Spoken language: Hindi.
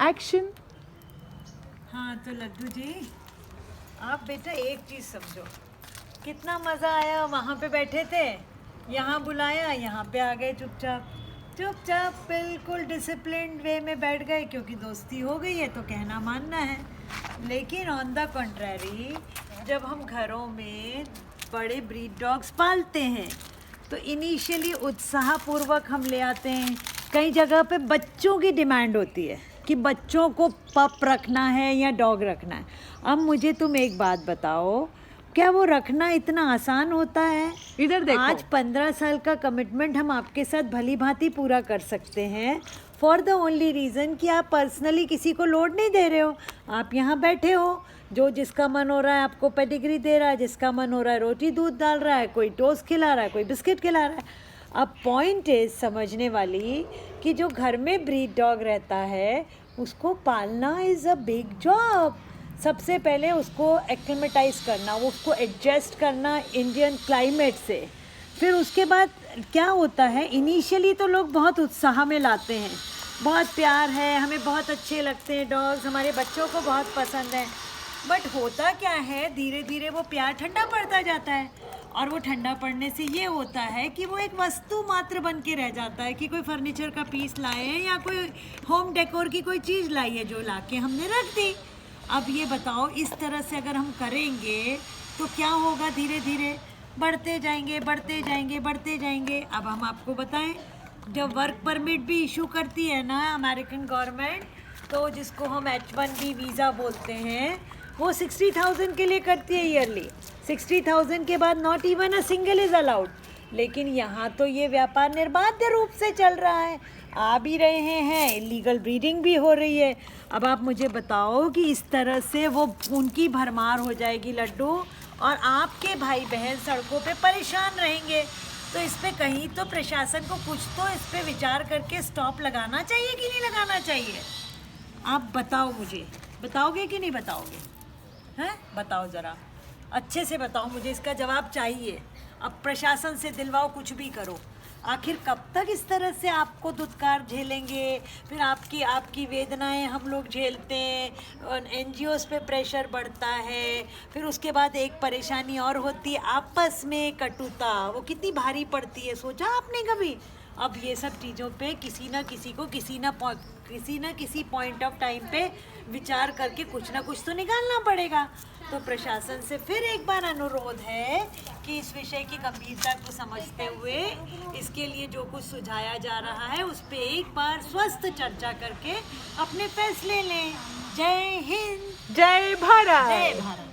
एक्शन। हाँ तो लड्डू जी, आप बेटा एक चीज़ समझो, कितना मज़ा आया वहाँ पे बैठे थे, यहाँ बुलाया यहाँ पे आ गए चुपचाप चुपचाप, बिल्कुल डिसिप्लिन्ड वे में बैठ गए क्योंकि दोस्ती हो गई है तो कहना मानना है। लेकिन ऑन द कंट्रेरी, जब हम घरों में बड़े ब्रीड डॉग्स पालते हैं तो इनिशियली उत्साहपूर्वक हम ले आते हैं। कई जगह पे बच्चों की डिमांड होती है कि बच्चों को पप रखना है या डॉग रखना है। अब मुझे तुम एक बात बताओ, क्या वो रखना इतना आसान होता है? इधर देखो। आज 15 साल का कमिटमेंट हम आपके साथ भली भांति पूरा कर सकते हैं फॉर द ओनली रीज़न कि आप पर्सनली किसी को लोड नहीं दे रहे हो। आप यहाँ बैठे हो, जो जिसका मन हो रहा है आपको पेडिग्री दे रहा है, जिसका मन हो रहा है रोटी दूध डाल रहा है, कोई टोस्ट खिला रहा है, कोई बिस्किट खिला रहा है। अब पॉइंट इज समझने वाली कि जो घर में ब्रीड डॉग रहता है उसको पालना इज़ अ बिग जॉब। सबसे पहले उसको एक्लिमेटाइज करना, वो उसको एडजस्ट करना इंडियन क्लाइमेट से। फिर उसके बाद क्या होता है, इनिशियली तो लोग बहुत उत्साह में लाते हैं, बहुत प्यार है, हमें बहुत अच्छे लगते हैं डॉग्स, हमारे बच्चों को बहुत पसंद है। बट होता क्या है, धीरे धीरे वो प्यार ठंडा पड़ता जाता है और वो ठंडा पड़ने से ये होता है कि वो एक वस्तु मात्र बन के रह जाता है कि कोई फर्नीचर का पीस लाए हैं या कोई होम डेकोर की कोई चीज़ लाई है जो ला के हमने रख दी। अब ये बताओ, इस तरह से अगर हम करेंगे तो क्या होगा, धीरे धीरे बढ़ते जाएंगे बढ़ते जाएंगे बढ़ते जाएंगे। अब हम आपको बताएं, जब वर्क परमिट भी इशू करती है ना अमेरिकन गवर्नमेंट, तो जिसको हम H1B वीज़ा बोलते हैं, वो 60,000 के लिए करती है ईयरली। 60,000 के बाद not even a single is allowed. लेकिन यहाँ तो ये व्यापार निर्बाध रूप से चल रहा है, आ भी रहे हैं, इलीगल ब्रीडिंग भी हो रही है। अब आप मुझे बताओ कि इस तरह से वो उनकी भरमार हो जाएगी लड्डू, और आपके भाई बहन सड़कों पे परेशान रहेंगे। तो इस पे कहीं तो प्रशासन को कुछ तो इस पे विचार करके स्टॉप लगाना चाहिए कि नहीं लगाना चाहिए? आप बताओ, मुझे बताओगे कि नहीं बताओगे? हैं, बताओ ज़रा, अच्छे से बताओ, मुझे इसका जवाब चाहिए। अब प्रशासन से दिलवाओ, कुछ भी करो। आखिर कब तक इस तरह से आपको दुत्कार झेलेंगे? फिर आपकी वेदनाएं हम लोग झेलते हैं, NGOs पे प्रेशर बढ़ता है, फिर उसके बाद एक परेशानी और होती है, आपस में कटुता, वो कितनी भारी पड़ती है, सोचा आपने कभी? अब ये सब चीज़ों पे किसी ना किसी को किसी ना किसी पॉइंट ऑफ टाइम पे विचार करके कुछ ना कुछ तो निकालना पड़ेगा। तो प्रशासन से फिर एक बार अनुरोध है कि इस विषय की गंभीरता को समझते हुए इसके लिए जो कुछ सुझाया जा रहा है उस पर एक बार स्वस्थ चर्चा करके अपने फैसले लें। जय हिंद, जय भारत। जय भारत।